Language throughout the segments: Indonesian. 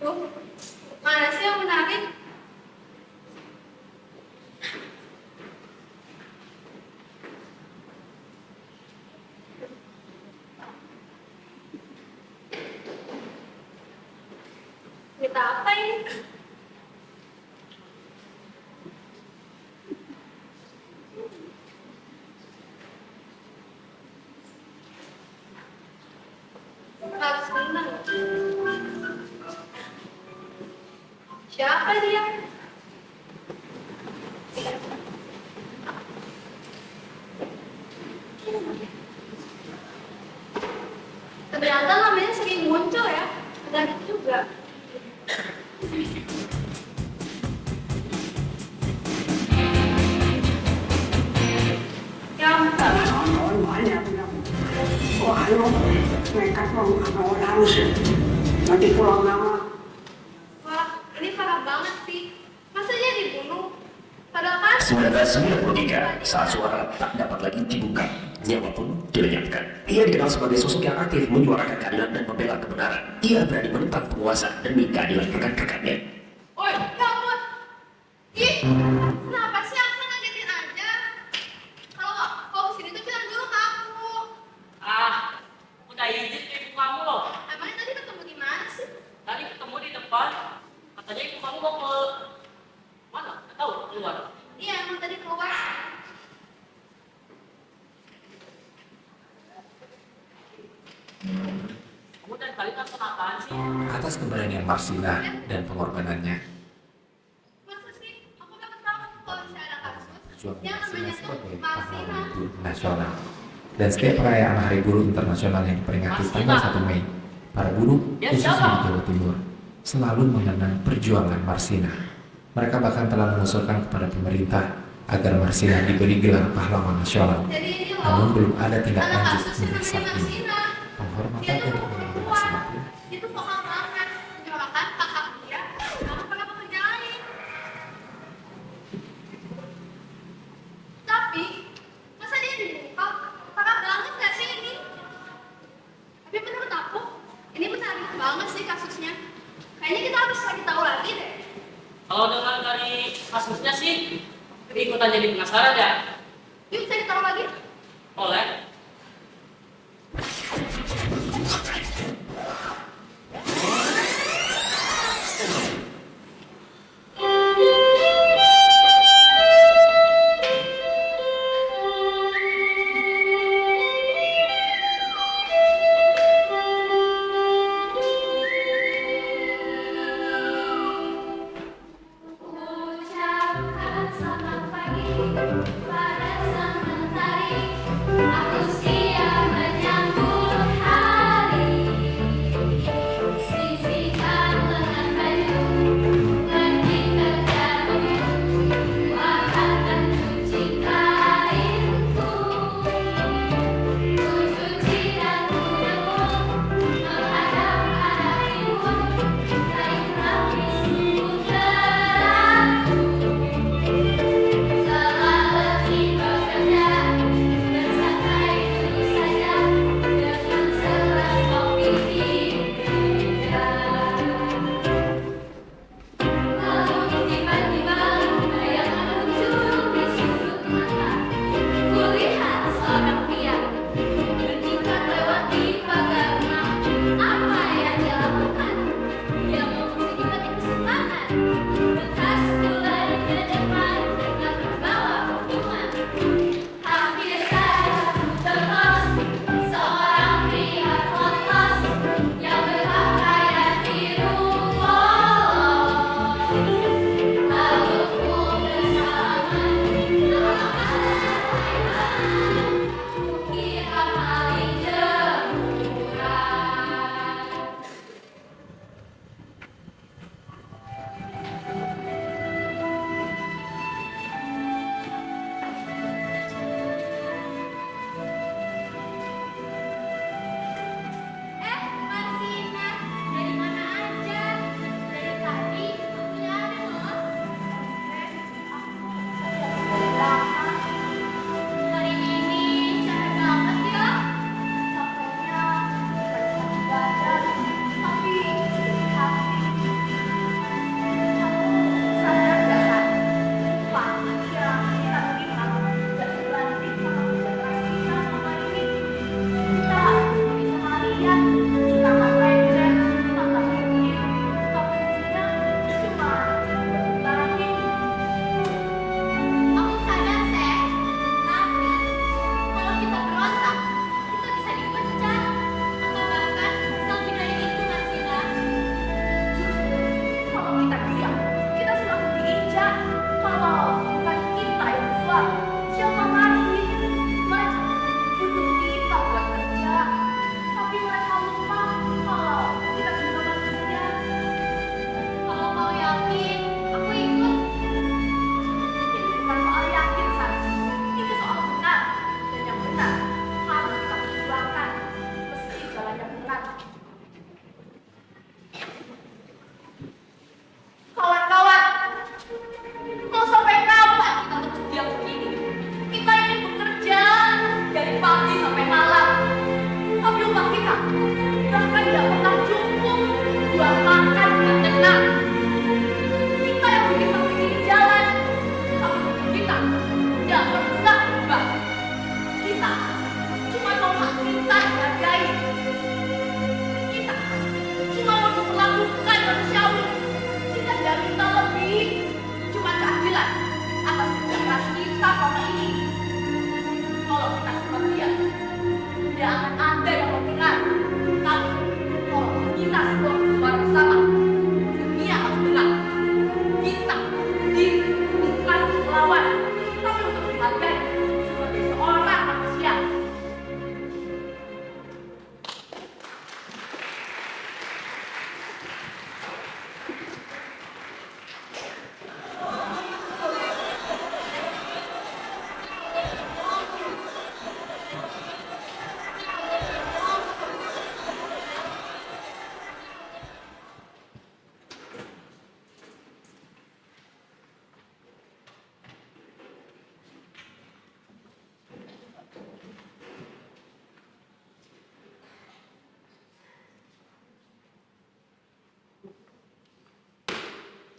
Tuh, mana sih yang menarik? Kita apa ini? Harus menang. Siapa dia? Ternyata namanya sering muncul ya. Menarik juga. Yang Kawan-kawan banyak bilang, wah lo nekat mau sama orang sih, nanti pulang lama. wah, ini parah banget sih. Masa dia dibunuh? Padahal kan 1993, saat suara tak dapat lagi dibuka, nyawa pun dilenyapkan. Ia dikenal sebagai sosok yang aktif menyuarakan keadilan dan membela kebenaran. Ia berani menentang penguasa demi keadilan rekan-rekannya. oi, ya ampun. Ih, kenapa sih Aksa ngagetin aja? Kalau kesini tuh bilang dulu ke aku. Udah izin ke ibu kamu loh. Emangnya tadi ketemu di mana sih? Tadi ketemu di depan. Katanya ibu kamu mau ke mana? Nggak tahu, keluar. Iya, emang tadi keluar. Kamu dari tadi nonton apaan sih? Atas keberanian Marsina dan pengorbanannya, Masa sih? Aku dapat tahu kalau misalnya ada kasus berjuang yang Marsina namanya tuh sebagai Marsina. pahlawan buruh nasional. Dan setiap perayaan Hari Buruh Internasional yang diperingati tanggal 1 Mei, para buruh, khususnya di Jawa Timur, selalu mengenang perjuangan Marsina. Mereka bahkan telah mengusulkan kepada pemerintah agar Marsina diberi gelar pahlawan nasional. Jadi ini Namun loh, belum ada tindak ada lanjut kasus hingga yang saat namanya ini. Marsina. Penghormatan Dia tuh untuk dulu mengenang perempuan. Marsina pun Dia tuh vokal banget. Menyuarakan hak-hak dia. Jangan pernah bekerja lain. Tapi, masa dia dibuka? Parah banget gak sih ini? Tapi menurut aku, ini menarik banget sih kasusnya. Kayaknya kita harus cari tahu lagi deh. Kalau dengar dari kasusnya sih, ikutan jadi penasaran ya? Yuk cari tahu lagi. Oleh. Ucapkan selamat pagi pada sang mentari. Aku siap menyambut hari. Sisihkan lengan baju, pergi kerja dulu. Ku akan mencuci kainku. Ku cuci dan ku jemur menghadap arah timur. Kain rapi sungguh terangku. Telah letih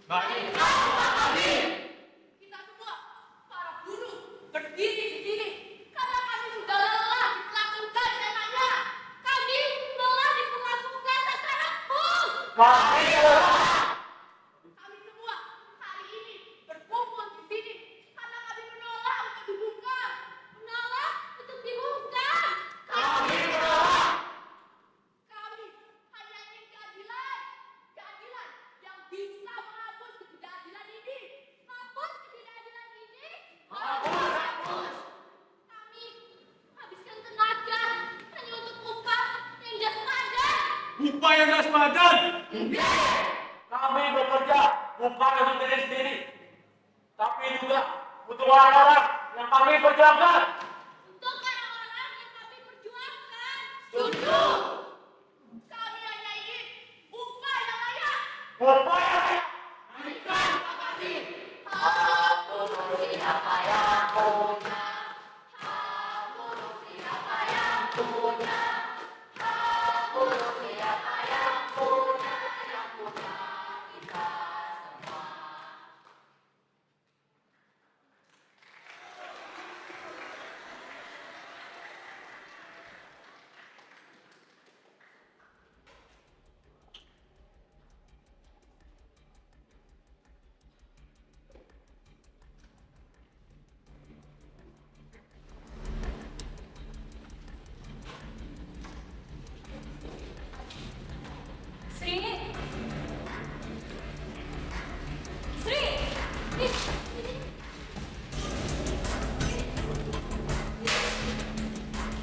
Kita semua, para buruh, berdiri di sini karena kami sudah lelah diperlakukan seenaknya. Kami lelah diperlakukan secara hukum. Kami semua hari ini berkumpul di sini karena kami menolak untuk dibungkam. Menolak untuk dibungkam. Kami hanya ingin keadilan. Keadilan yang bisa menghapus ketidakadilan ini. Hapus ketidakadilan ini. Hapus. Kami habiskan tenaga hanya untuk upah yang jas-padan. Upah yang gak sepadan. Kami bekerja bukan untuk diri sendiri, tapi juga untuk orang-orang yang kami perjuangkan. Untuk orang-orang yang kami perjuangkan. Setuju. Kami hanya ingin upah yang layak. Upah yang layak. Hapus siapa yang punya. Hapus siapa yang punya. Hapus siapa yang punya. Yang punya kita semua. Sri. Sri.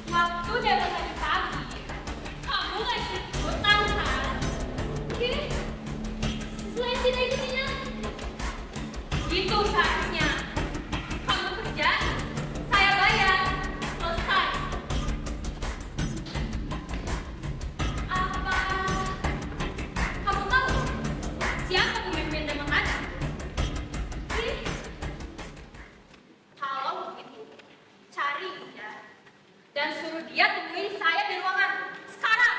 Waktu dari tadi pagi, kamu ngasih hutang kan? Oke. Selain tidak ikutnya. Gitu seharusnya. Kamu kerja, saya bayar. Selesai. Apa kamu tahu siapa pemimpin demokrat? Kalau begitu, cari dia dan suruh dia temui saya di ruangan sekarang.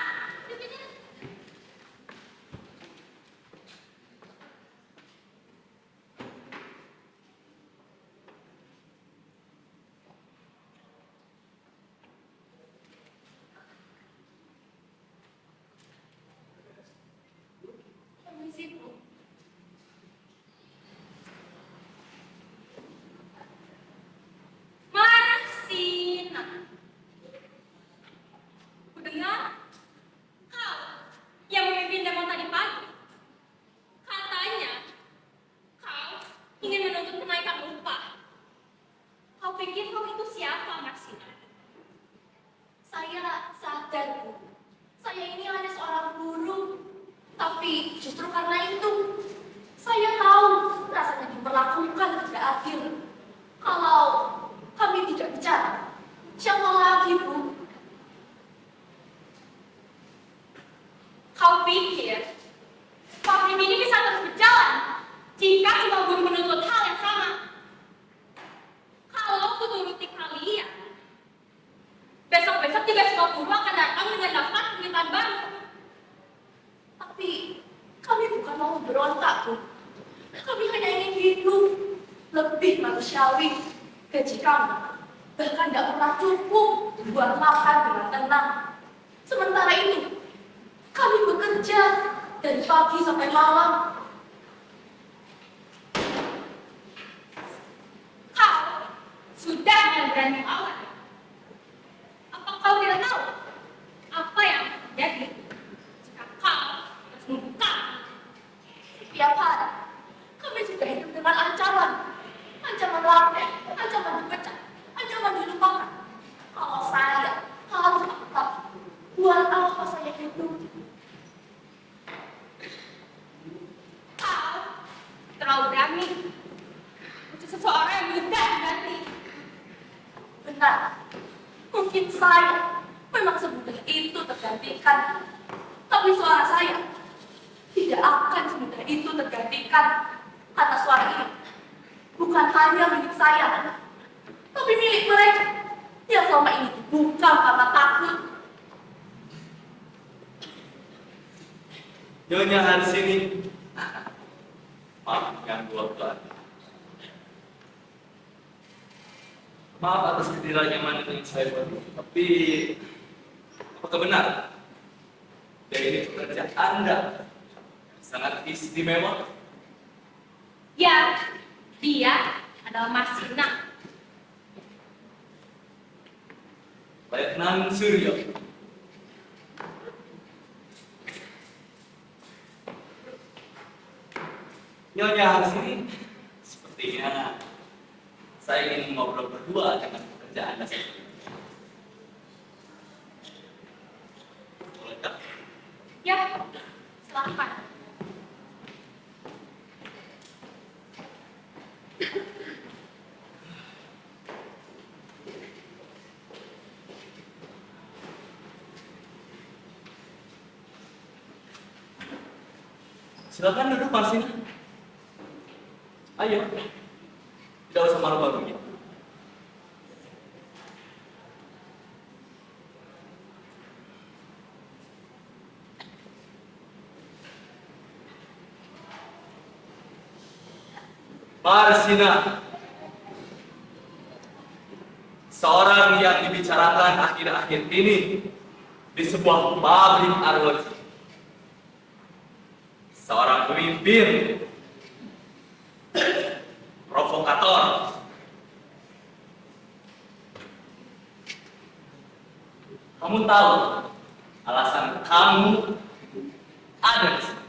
Permisi, Bu. Marsina. Ku dengar kau yang memimpin demo tadi pagi. Katanya kau ingin menuntut kenaikan upah. Kau pikir kau itu siapa, Marsina? Saya sadar, Bu. Saya ini hanya seorang buruh. Tapi justru karena itu, saya tahu rasanya diperlakukan tidak adil. Kalau kami tidak bicara, siapa lagi, Bu? Kau pikir pabrik ini bisa terus berjalan jika semua buruh menuntut hal yang sama? Kalau kuturuti kalian, besok-besok juga semua buruh akan datang dengan daftar permintaan baru. Tapi kami bukan mau berontak, Bu. Kami hanya ingin hidup lebih manusiawi. Gaji kami bahkan tidak pernah cukup buat makan dengan tenang. Sementara itu, kami bekerja dari pagi sampai malam. Kau sudah berani melawan. Apa kau tidak tahu apa yang terjadi jika kau harus membuka? Setiap hari kami sudah hidup dengan ancaman larang, ancaman dipecat, ancaman dilupakan. Kalau saya harus tetap, buat apa saya hidup? Kau terlalu berani untuk seseorang yang mudah diganti. Benar, mungkin saya memang semudah itu tergantikan. Tapi suara saya tidak akan semudah itu tergantikan. Karena suara ini bukan hanya milik saya, tapi milik mereka yang selama ini dibuka karena takut. Nyonya Hansini, Maaf mengganggu waktu Anda. Maaf atas ketidaknyamanan yang saya buat, tapi apakah benar? Ya ini pekerjaan Anda sangat istimewa. Ya, dia adalah Marsina. Letnan Suryo. Nyonya Harsini, sepertinya saya ingin ngobrol berdua dengan pekerjaan Anda sendiri. Bolehkah? Ya, silakan. Silakan duduk Marsina. Ayo, tidak usah malu-malu gitu. Marsina, seorang yang dibicarakan akhir-akhir ini di sebuah pabrik arloji. Seorang pemimpin, provokator, kamu tahu alasan kamu ada di sini.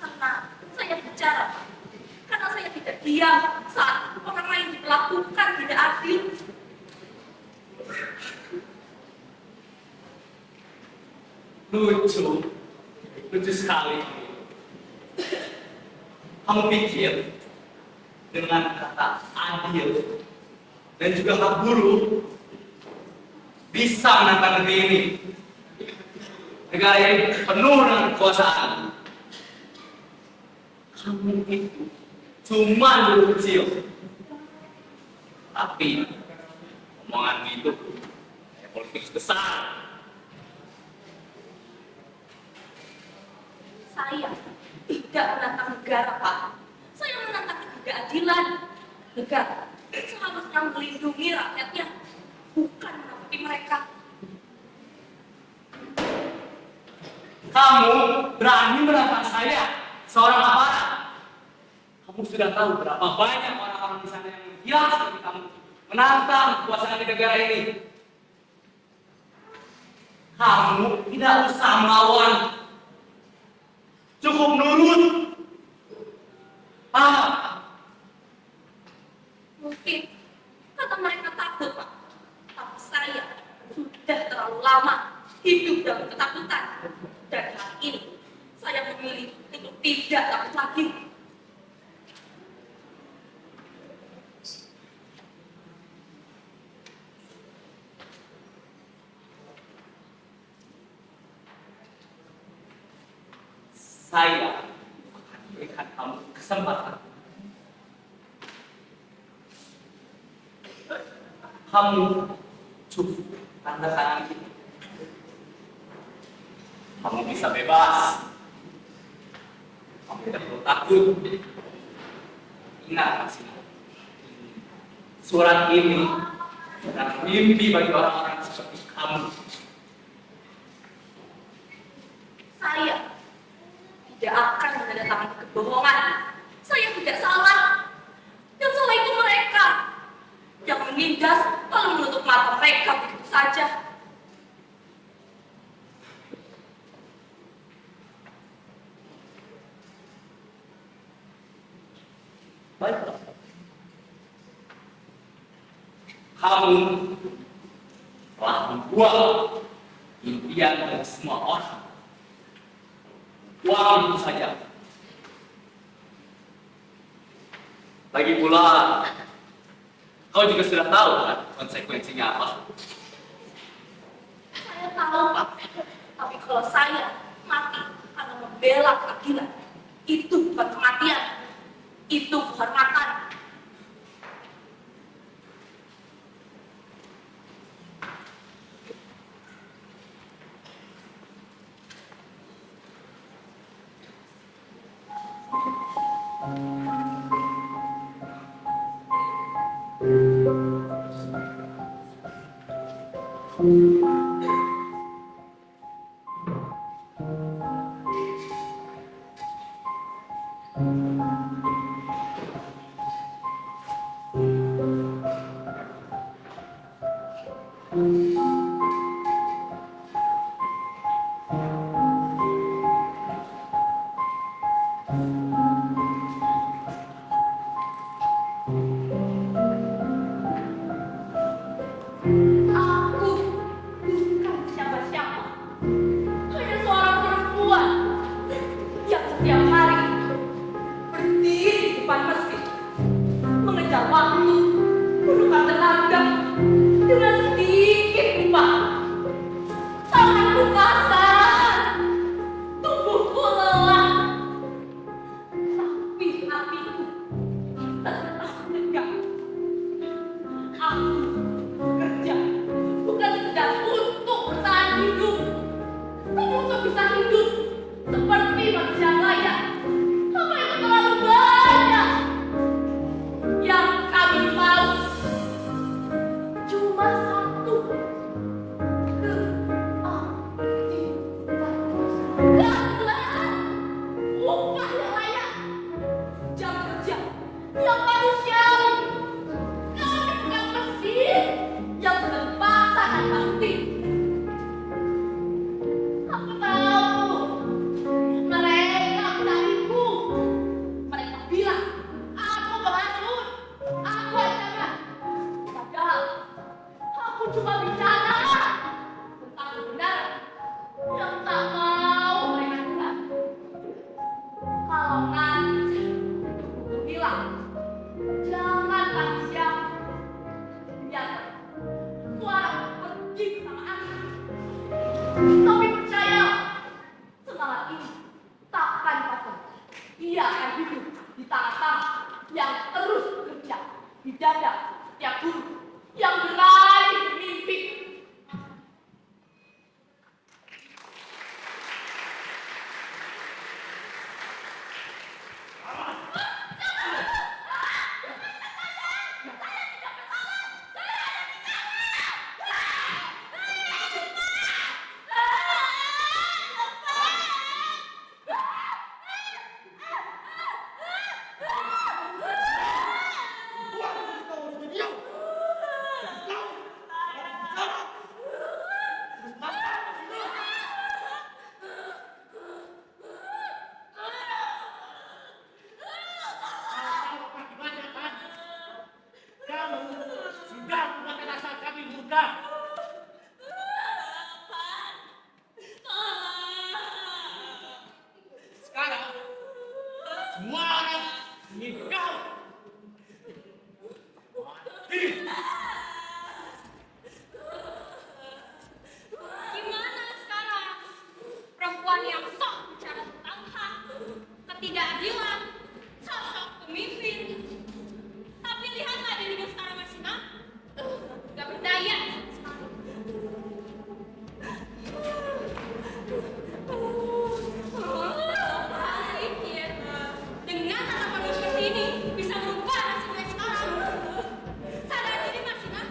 Karena saya bicara, Pak. Karena saya tidak diam saat orang lain diperlakukan tidak adil. Lucu sekali. Kamu pikir dengan kata adil dan juga hak buruh bisa menantang negeri ini? Negara ini penuh dengan kekuasaan. Kamu itu cuma dulu kecil. Tapi omongan itu kayak politik besar. Saya tidak menantang negara, Pak. Saya menantang ketidakadilan. Negara seharusnya melindungi rakyatnya, bukan menakuti mereka. Kamu berani menantang saya, seorang aparat. Kamu sudah tahu berapa banyak orang-orang di sana yang gila seperti kamu menantang kekuasaan di negara ini. Kamu tidak usah melawan. Cukup nurut. Paham? Mungkin kata mereka takut, Pak. Tapi saya sudah terlalu lama hidup dalam ketakutan. Dan hari ini saya memilih untuk tidak takut lagi. Saya akan berikan kamu kesempatan. Kamu cukup tanda tangan kita. Kamu bisa bebas. Kamu tidak perlu takut. Ingat Marsina, surat ini adalah mimpi bagi orang-orang seperti kamu. Saya tidak akan menandatangani kebohongan. Saya tidak salah. Yang salah itu mereka yang menindas lalu menutup mata mereka begitu saja. Baiklah. Kamu telah membuat impian dari semua orang. Uang itu saja. Lagi pula, kau juga sudah tahu kan konsekuensinya apa? Saya tahu, Pak. Tapi kalau saya mati karena membela keadilan, itu bukan kematian. Itu kehormatan. Aku bukan siapa-siapa. Hanya seorang perempuan yang setiap hari berdiri di depan mesin, mengejar waktu, menukar tenaga dengan sedikit upah. Tanganku kasar, tubuhku lelah, tapi hatiku tetap tegak. Aku bekerja bukan sekedar untuk bertahan hidup, tapi untuk bisa hidup seperti manusia layak. Apa itu terlalu banyak? Yang kami mau cuma satu, keadilan, upah yang layak, jam kerja yang manusiawi. Kami bukan mesin yang terpaksa dan pasti. Aku tahu mereka mencariku. Mereka bilang aku beracun, aku ancaman. Padahal aku cuma bicara tentang kebenaran yang tak mau mereka dengar. Kalau nanti aku bilang, jangan tanggung biarkan suara pergi bersama angin. Tapi percaya, semangat ini takkan padam. Ia akan hidup di tangan yang terus bekerja, di dada setiap guru yang berani bermimpi. Kamu sudah membuat rasa kami murka. Sekarang semua orang ingin kau. Gimana sekarang? Perempuan yang sok bicara tentang hak, ketidakadilan, sosok pemimpin. Tapi lihatlah dirinya sekarang masih gak berdaya sama sekali. Pikir dengan tatapan seperti ini bisa merubah nasibnya sekarang. Sadar diri Masina.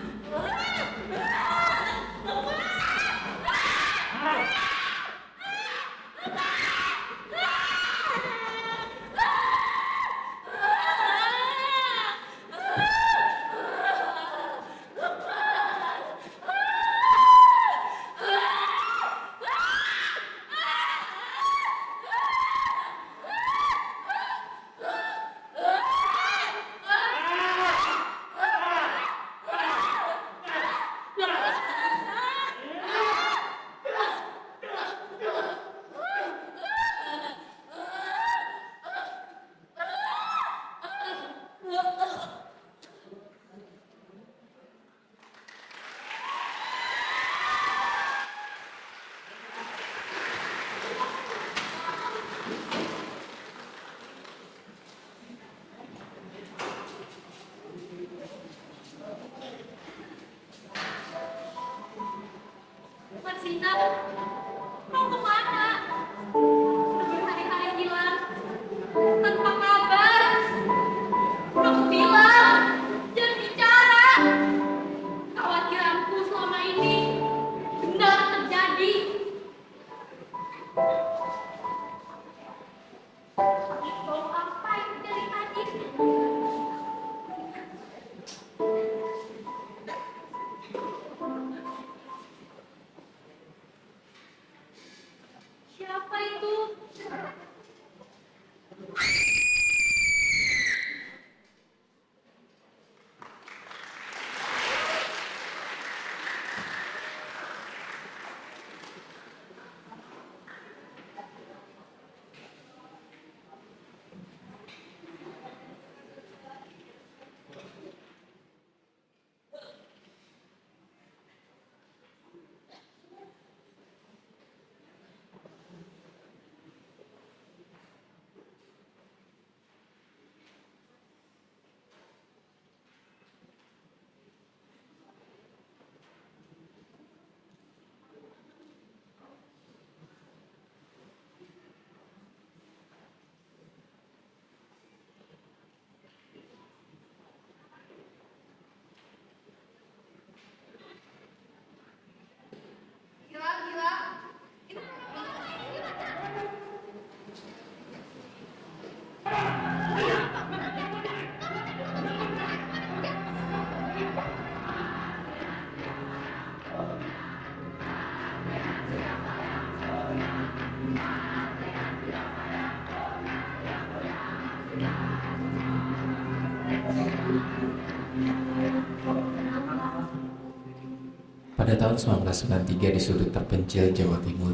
Pada tahun 1993 di sudut terpencil Jawa Timur,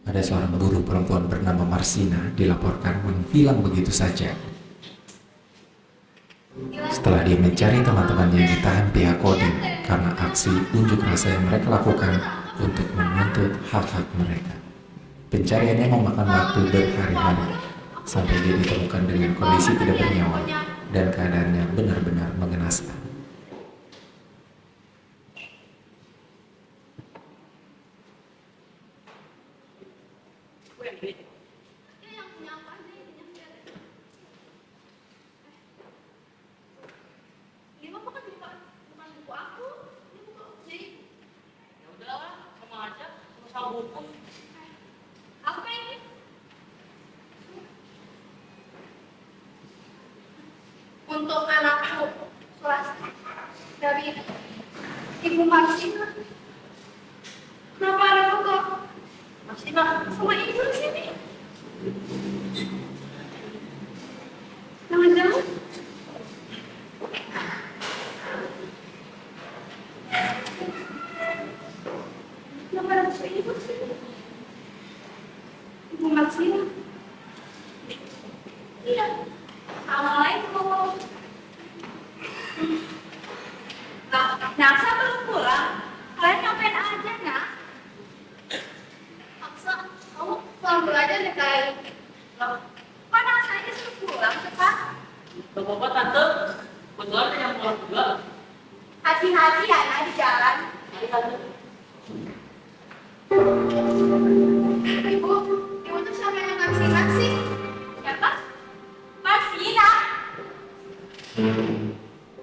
ada seorang buruh perempuan bernama Marsina dilaporkan menghilang begitu saja. Setelah dia mencari teman-temannya yang ditahan pihak Kodim karena aksi unjuk rasa yang mereka lakukan untuk menuntut hak-hak mereka. Pencariannya memakan waktu berhari-hari sampai dia ditemukan dengan kondisi tidak bernyawa dan keadaannya benar-benar mengenaskan. Gue yang ini. Dia yang punya apa aja yang punya dia. Ini mah bukan buku aku. Ini buku jadi Ya udahlah, sama aja, sama-sama buku. apa ini? Untuk anakku kelas dari Ibu Marsina. Kenapa ada foto Marsina sama ibu di sini? Jangan-jangan kenapa ada foto ibu di sini? Ibu Marsina. Iya. Assalamualaikum. Naksa belum pulang. Kalian ngapain aja, Nak? Naksa, kamu pulang dulu aja deh kali. Loh, kok Naksa aja suruh pulang sekarang? Gak apa-apa tante, kebetulan ada yang pulang juga. Hati-hati ya, Nak, di jalan. Mari tante. Ibu tuh siapa yang Marsina sih? Siapa? Marsina?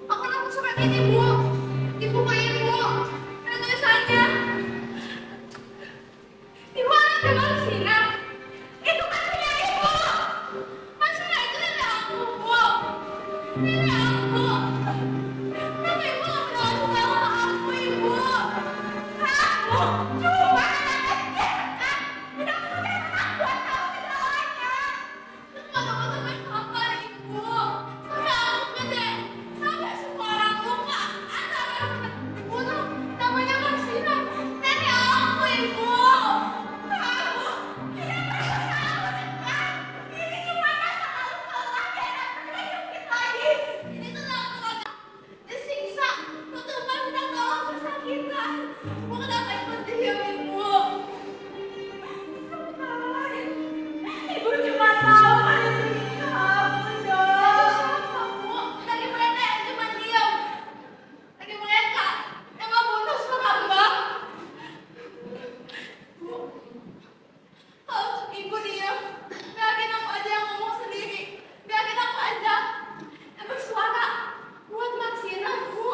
Aku nemu surat ini, Bu. Ibu kok Ibu? Ada tulisannya. Ibu anaknya Marsina. Itu kan punya Ibu. Marsina itu nenek aku, Bu. Nenek aku. Kenapa Ibu nggak bilang aku tahu aku, Ibu? Aku cuma anak kecil, kan? Tidak punya anak buat tahu segalanya. Terus teman-teman apa, Ibu? Sampai aku gede. Sampai semua orang lupa. Antara Ibu tuh namanya Marsina. Nenek aku, Ibu. Aku tidak pernah tahu, kan? Ini cuma masa lalu kelam dan aku tidak lagi. Ini tuh aku disiksa. Teman udah tolong kesakitan. Ibu kenapa Ibu diam, Ibu? Ibu cuma tahu ada begini kamu dong. Kamu lagi mereka yang cuma diam. Lagi mereka yang membunuh seorang bang. Bu, harus Ibu diam. Biarin aku aja yang ngomong sendiri. Biarin aku aja yang bersuara buat Marsina, Bu.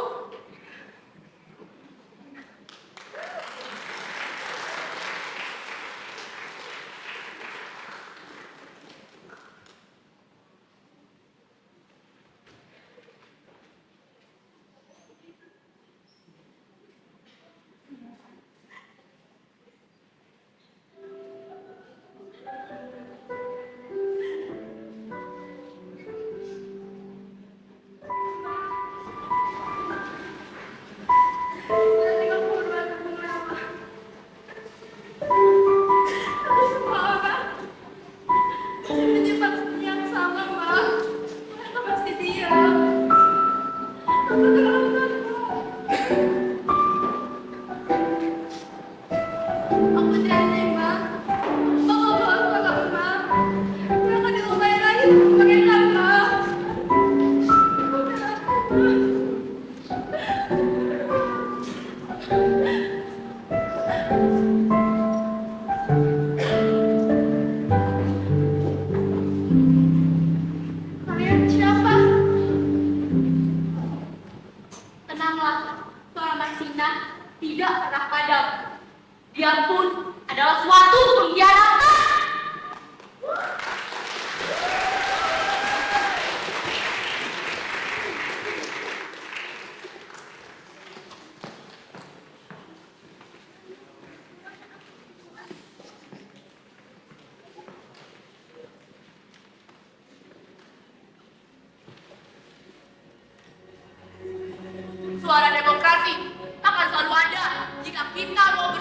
Nanti kamu berdua ketemu Mama. Tapi semua orang menyimpan yang sama, Mbak. Mereka pasti diam. Aku terlalu takut. Aku janji, Mbak. Bakal bawa kakak, Mbak. Mereka dilupain lagi sama mereka, Mbak. Aku takut, Mbak. Kalian siapa? Tenanglah, suara Marsina tidak pernah padam. Dia pun adalah suatu pengkhianatan. demokrasi akan selalu ada jika kita mau